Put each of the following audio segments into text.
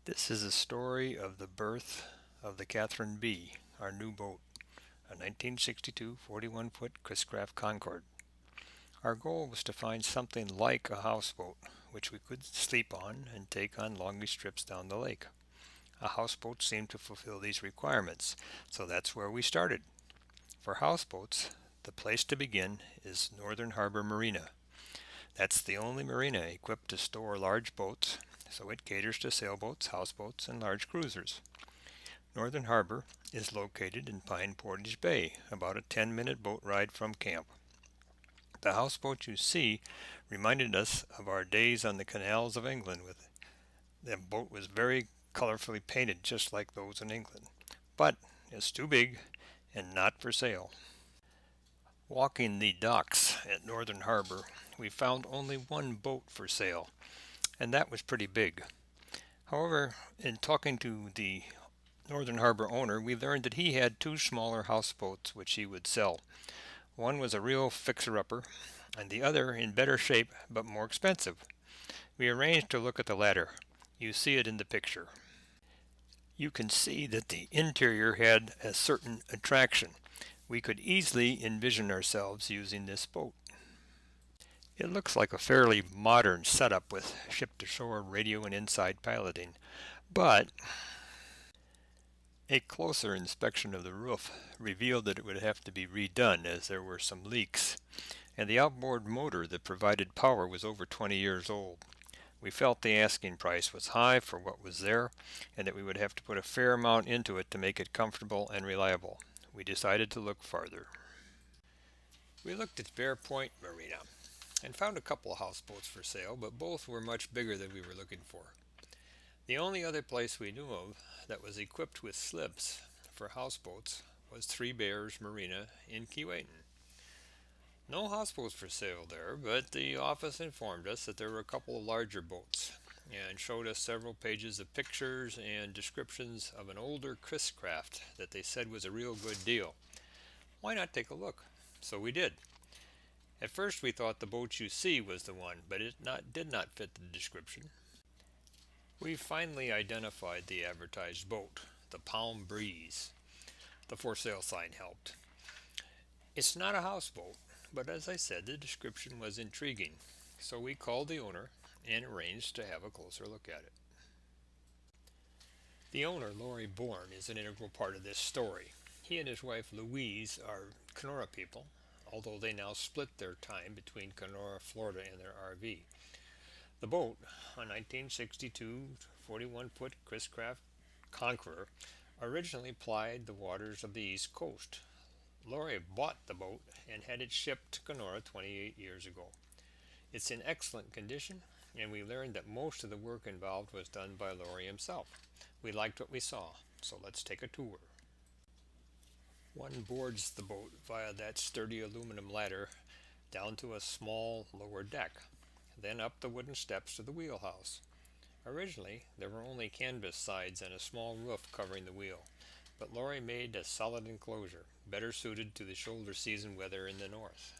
This is a story of the birth of the Catherine B, our new boat, a 1962 41-foot Chris-Craft Concorde. Our goal was to find something like a houseboat, which we could sleep on and take on longish trips down the lake. A houseboat seemed to fulfill these requirements, so that's where we started. For houseboats, the place to begin is Northern Harbor Marina. That's the only marina equipped to store large boats, so it caters to sailboats, houseboats, and large cruisers. Northern Harbor is located in Pine Portage Bay, about a 10-minute boat ride from camp. The houseboat you see reminded us of our days on the canals of England. The boat was very colorfully painted, just like those in England, but it's too big and not for sale. Walking the docks at Northern Harbor, we found only one boat for sale, and that was pretty big. However, in talking to the Northern Harbor owner, we learned that he had two smaller houseboats which he would sell. One was a real fixer-upper, and the other in better shape but more expensive. We arranged to look at the latter. You see it in the picture. You can see that the interior had a certain attraction. We could easily envision ourselves using this boat. It looks like a fairly modern setup with ship-to-shore radio and inside piloting, but a closer inspection of the roof revealed that it would have to be redone as there were some leaks, and the outboard motor that provided power was over 20 years old. We felt the asking price was high for what was there, and that we would have to put a fair amount into it to make it comfortable and reliable. We decided to look farther. We looked at Bear Point Marina and found a couple of houseboats for sale, but both were much bigger than we were looking for. The only other place we knew of that was equipped with slips for houseboats was Three Bears Marina in Keewatin. No houseboats for sale there, but the office informed us that there were a couple of larger boats and showed us several pages of pictures and descriptions of an older Chris-Craft that they said was a real good deal. Why not take a look? So we did. At first we thought the boat you see was the one, but it did not fit the description. We finally identified the advertised boat, the Palm Breeze. The for sale sign helped. It's not a houseboat, but as I said, the description was intriguing, so we called the owner and arranged to have a closer look at it. The owner, Laurie Bourne, is an integral part of this story. He and his wife Louise are Kenora people, although they now split their time between Kenora, Florida and their RV. The boat, a 1962 41-foot Chris-Craft Conqueror, originally plied the waters of the East Coast. Laurie bought the boat and had it shipped to Kenora 28 years ago. It's in excellent condition, and we learned that most of the work involved was done by Laurie himself. We liked what we saw, so let's take a tour. One boards the boat via that sturdy aluminum ladder down to a small lower deck, then up the wooden steps to the wheelhouse. Originally, there were only canvas sides and a small roof covering the wheel, but Laurie made a solid enclosure, better suited to the shoulder season weather in the north.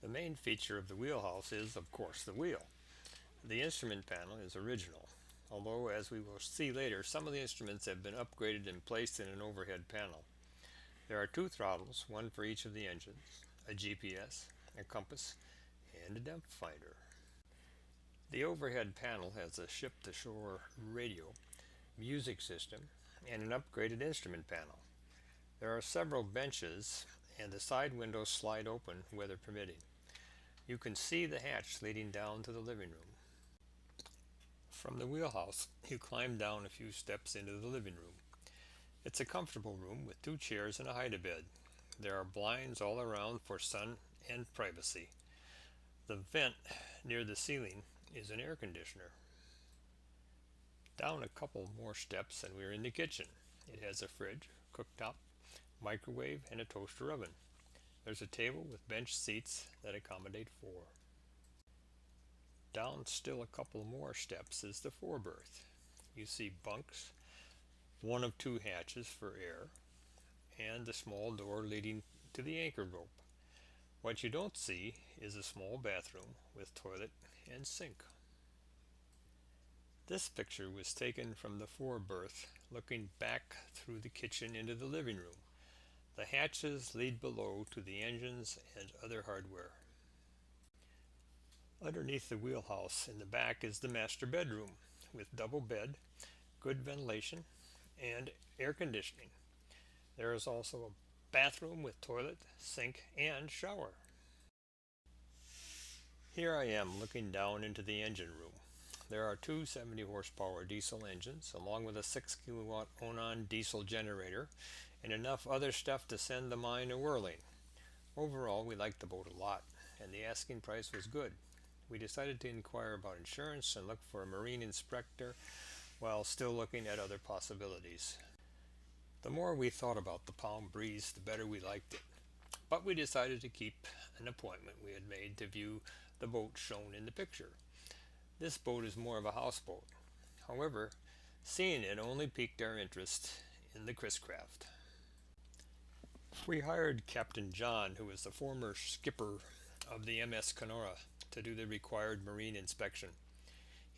The main feature of the wheelhouse is, of course, the wheel. The instrument panel is original, although, as we will see later, some of the instruments have been upgraded and placed in an overhead panel. There are two throttles, one for each of the engines, a GPS, a compass, and a depth finder. The overhead panel has a ship-to-shore radio, music system, and an upgraded instrument panel. There are several benches, and the side windows slide open, weather permitting. You can see the hatch leading down to the living room. From the wheelhouse, you climb down a few steps into the living room. It's a comfortable room with two chairs and a hide-a-bed. There are blinds all around for sun and privacy. The vent near the ceiling is an air conditioner. Down a couple more steps and we're in the kitchen. It has a fridge, cooktop, microwave, and a toaster oven. There's a table with bench seats that accommodate four. Down still a couple more steps is the foreberth. You see bunks, one of two hatches for air, and the small door leading to the anchor rope. What you don't see is a small bathroom with toilet and sink. This picture was taken from the foreberth, looking back through the kitchen into the living room. The hatches lead below to the engines and other hardware. Underneath the wheelhouse in the back is the master bedroom with double bed, good ventilation, and air conditioning. There is also a bathroom with toilet, sink, and shower. Here I am looking down into the engine room. There are two 70 horsepower diesel engines along with a 6 kilowatt Onan diesel generator and enough other stuff to send the mind a whirling. Overall, we liked the boat a lot, and the asking price was good. We decided to inquire about insurance and look for a marine inspector while still looking at other possibilities. The more we thought about the Palm Breeze, the better we liked it. But we decided to keep an appointment we had made to view the boat shown in the picture. This boat is more of a houseboat. However, seeing it only piqued our interest in the Chris Craft. We hired Captain John, who was the former skipper of the MS Kenora, to do the required marine inspection.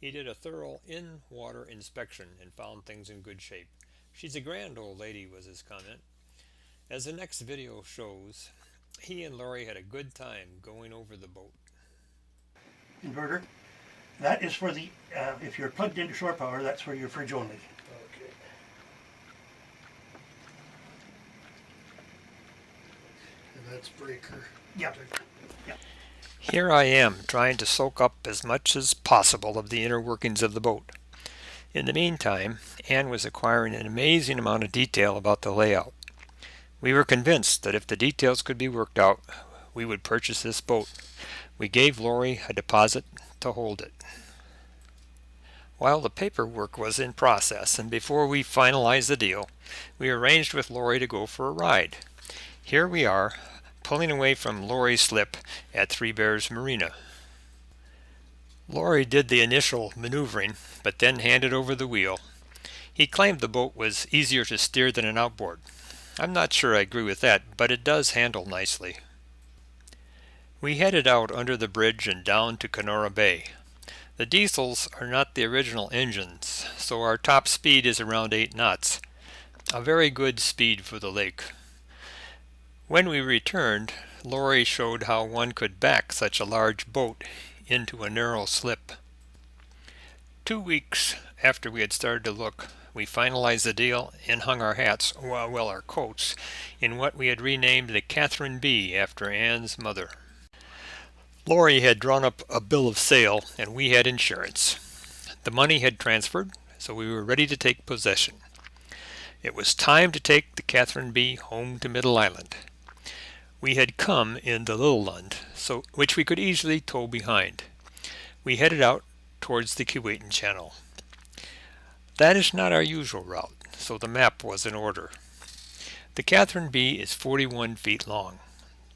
He did a thorough in-water inspection and found things in good shape. "She's a grand old lady," was his comment. As the next video shows, he and Laurie had a good time going over the boat. Inverter. That is for the, if you're plugged into shore power, that's for your fridge only. Okay. And that's breaker. Yep. Yep. Here I am trying to soak up as much as possible of the inner workings of the boat. In the meantime, Anne was acquiring an amazing amount of detail about the layout. We were convinced that if the details could be worked out, we would purchase this boat. We gave Laurie a deposit to hold it. While the paperwork was in process and before we finalized the deal, we arranged with Laurie to go for a ride. Here we are, pulling away from Laurie's slip at Three Bears Marina. Laurie did the initial maneuvering, but then handed over the wheel. He claimed the boat was easier to steer than an outboard. I'm not sure I agree with that, but it does handle nicely. We headed out under the bridge and down to Kenora Bay. The diesels are not the original engines, so our top speed is around 8 knots, a very good speed for the lake. When we returned, Laurie showed how one could back such a large boat into a narrow slip. 2 weeks after we had started to look, we finalized the deal and hung our hats, well, our coats, in what we had renamed the Catherine B after Anne's mother. Laurie had drawn up a bill of sale and we had insurance. The money had transferred, so we were ready to take possession. It was time to take the Catherine B home to Middle Island. We had come in the Little Lund, which we could easily tow behind. We headed out towards the Kuwaitan Channel. That is not our usual route, so the map was in order. The Catherine B is 41 feet long.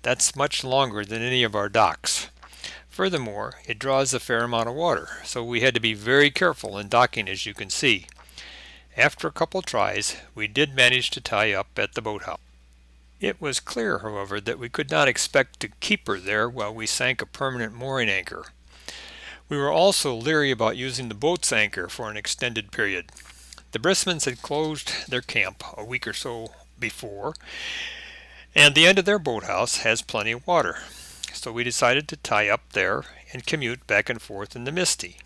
That's much longer than any of our docks. Furthermore, it draws a fair amount of water, so we had to be very careful in docking, as you can see. After a couple tries, we did manage to tie up at the boathouse. It was clear, however, that we could not expect to keep her there while we sank a permanent mooring anchor. We were also leery about using the boat's anchor for an extended period. The Brismans had closed their camp a week or so before, and the end of their boathouse has plenty of water. So we decided to tie up there and commute back and forth in the Misty.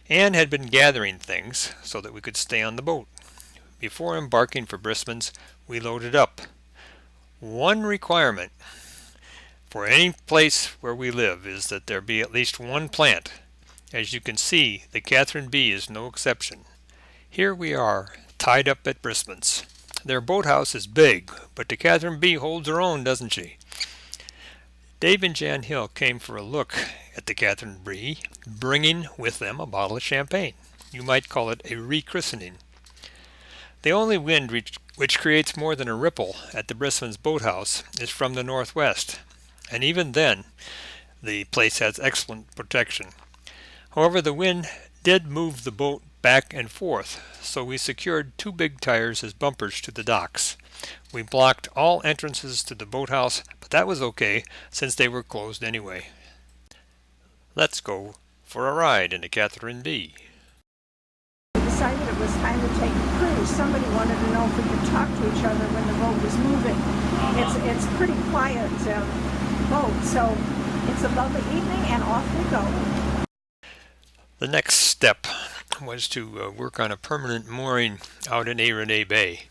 Anne had been gathering things so that we could stay on the boat. Before embarking for Brisbane's, we loaded up. One requirement for any place where we live is that there be at least one plant. As you can see, the Catherine B is no exception. Here we are, tied up at Brisbane's. Their boathouse is big, but the Catherine B holds her own, doesn't she? Dave and Jan Hill came for a look at the Catherine B, bringing with them a bottle of champagne. You might call it a rechristening. The only wind which creates more than a ripple at the Brisbane's boathouse is from the northwest, and even then the place has excellent protection. However, the wind did move the boat back and forth, so we secured 2 big tires as bumpers to the docks. We blocked all entrances to the boathouse, but that was okay since they were closed anyway. Let's go for a ride in the Catherine B. it was time to take a cruise. Somebody wanted to know if we could talk to each other when the boat was moving. It's pretty quiet boat, so it's a lovely evening, and off we go. The next step was to work on a permanent mooring out in A Bay.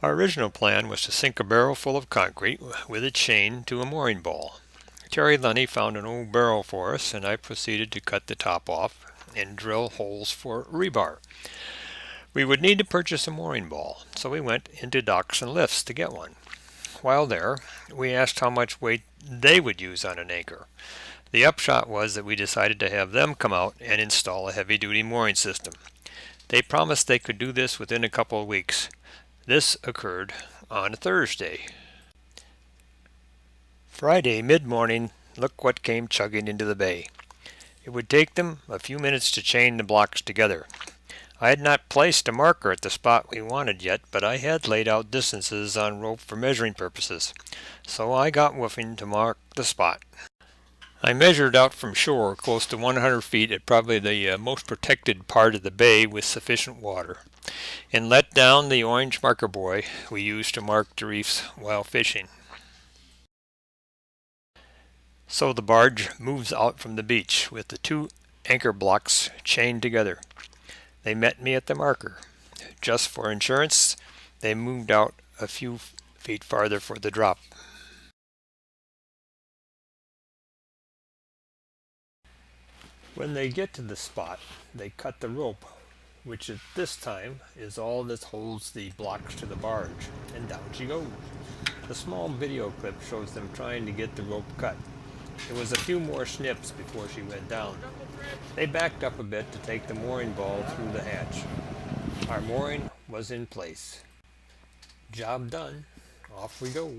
Our original plan was to sink a barrel full of concrete with a chain to a mooring ball. Terry Lenny found an old barrel for us, and I proceeded to cut the top off and drill holes for rebar. We would need to purchase a mooring ball, so we went into Docks and Lifts to get one. While there, we asked how much weight they would use on an anchor. The upshot was that we decided to have them come out and install a heavy-duty mooring system. They promised they could do this within a couple of weeks. This occurred on a Thursday. Friday, mid-morning, look what came chugging into the bay. It would take them a few minutes to chain the blocks together. I had not placed a marker at the spot we wanted yet, but I had laid out distances on rope for measuring purposes, so I got Woofing to mark the spot. I measured out from shore close to 100 feet at probably the most protected part of the bay with sufficient water, and let down the orange marker buoy we used to mark the reefs while fishing. So the barge moves out from the beach with the two anchor blocks chained together. They met me at the marker. Just for insurance, they moved out a few feet farther for the drop. When they get to the spot, they cut the rope, which at this time is all that holds the blocks to the barge, and down she goes. The small video clip shows them trying to get the rope cut. It was a few more snips before she went down. They backed up a bit to take the mooring ball through the hatch. Our mooring was in place. Job done. Off we go.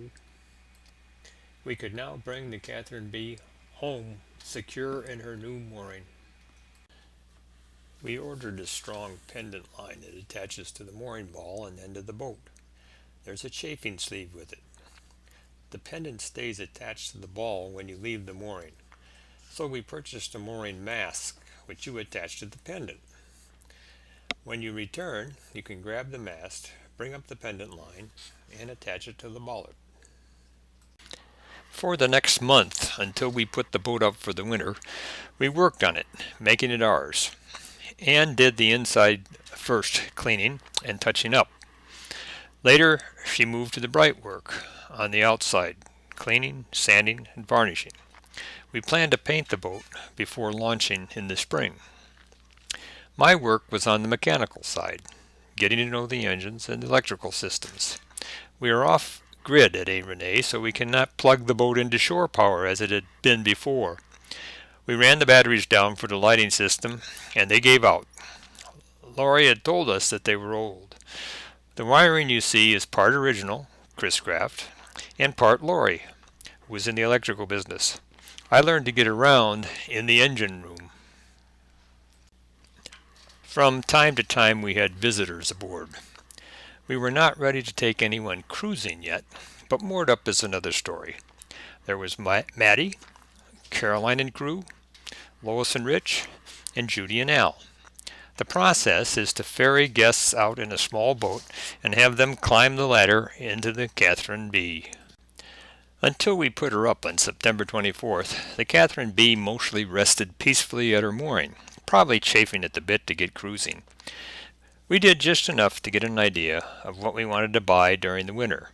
We could now bring the Catherine B home secure in her new mooring. We ordered a strong pendant line that attaches to the mooring ball and end of the boat. There's a chafing sleeve with it. The pendant stays attached to the ball when you leave the mooring, so we purchased a mooring mask which you attach to the pendant. When you return, you can grab the mast, bring up the pendant line, and attach it to the bollard. For the next month, until we put the boat up for the winter, we worked on it, making it ours, and did the inside first, cleaning and touching up. Later, she moved to the bright work on the outside, cleaning, sanding, and varnishing. We planned to paint the boat before launching in the spring. My work was on the mechanical side, getting to know the engines and the electrical systems. We are off grid at A. Renee, so we cannot plug the boat into shore power as it had been before. We ran the batteries down for the lighting system, and they gave out. Laurie had told us that they were old. The wiring you see is part original, Chris Kraft, and part Laurie, who was in the electrical business. I learned to get around in the engine room. From time to time we had visitors aboard. We were not ready to take anyone cruising yet, but moored up is another story. There was Maddie, Caroline and crew, Lois and Rich, and Judy and Al. The process is to ferry guests out in a small boat and have them climb the ladder into the Catherine B. Until we put her up on September 24th, the Catherine B mostly rested peacefully at her mooring, probably chafing at the bit to get cruising. We did just enough to get an idea of what we wanted to buy during the winter.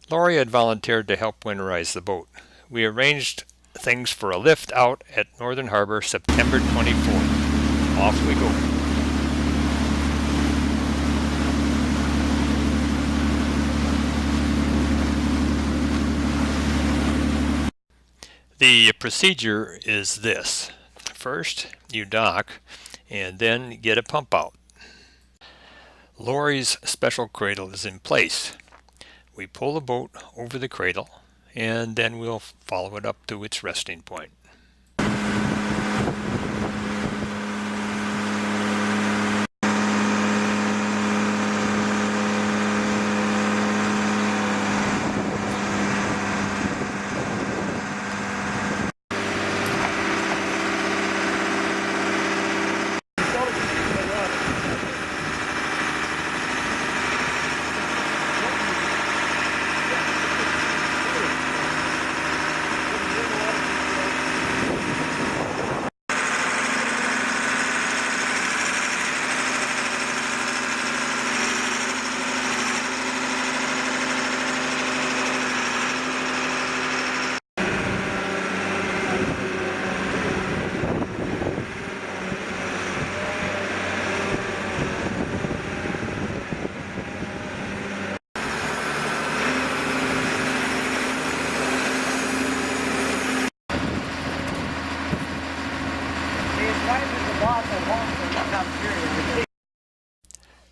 Laurie had volunteered to help winterize the boat. We arranged things for a lift out at Northern Harbor September 24th. Off we go. The procedure is this. First, you dock and then get a pump out. Laurie's special cradle is in place. We pull the boat over the cradle and then we'll follow it up to its resting point.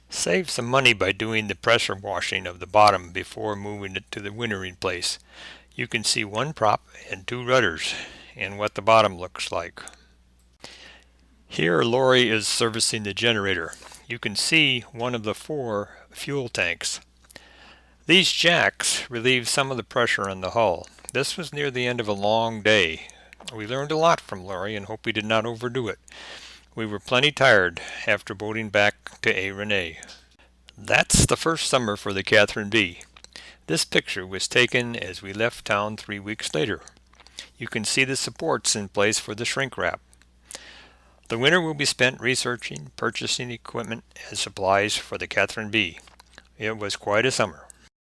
Save some money by doing the pressure washing of the bottom before moving it to the wintering place. You can see one prop and two rudders and what the bottom looks like. Here Lori is servicing the generator. You can see one of the 4 fuel tanks. These jacks relieve some of the pressure on the hull. This was near the end of a long day. We learned a lot from Lori and hope we did not overdo it. We were plenty tired after boating back to A. Renee. That's the first summer for the Catherine B. This picture was taken as we left town 3 weeks later. You can see the supports in place for the shrink wrap. The winter will be spent researching, purchasing equipment and supplies for the Catherine B. It was quite a summer.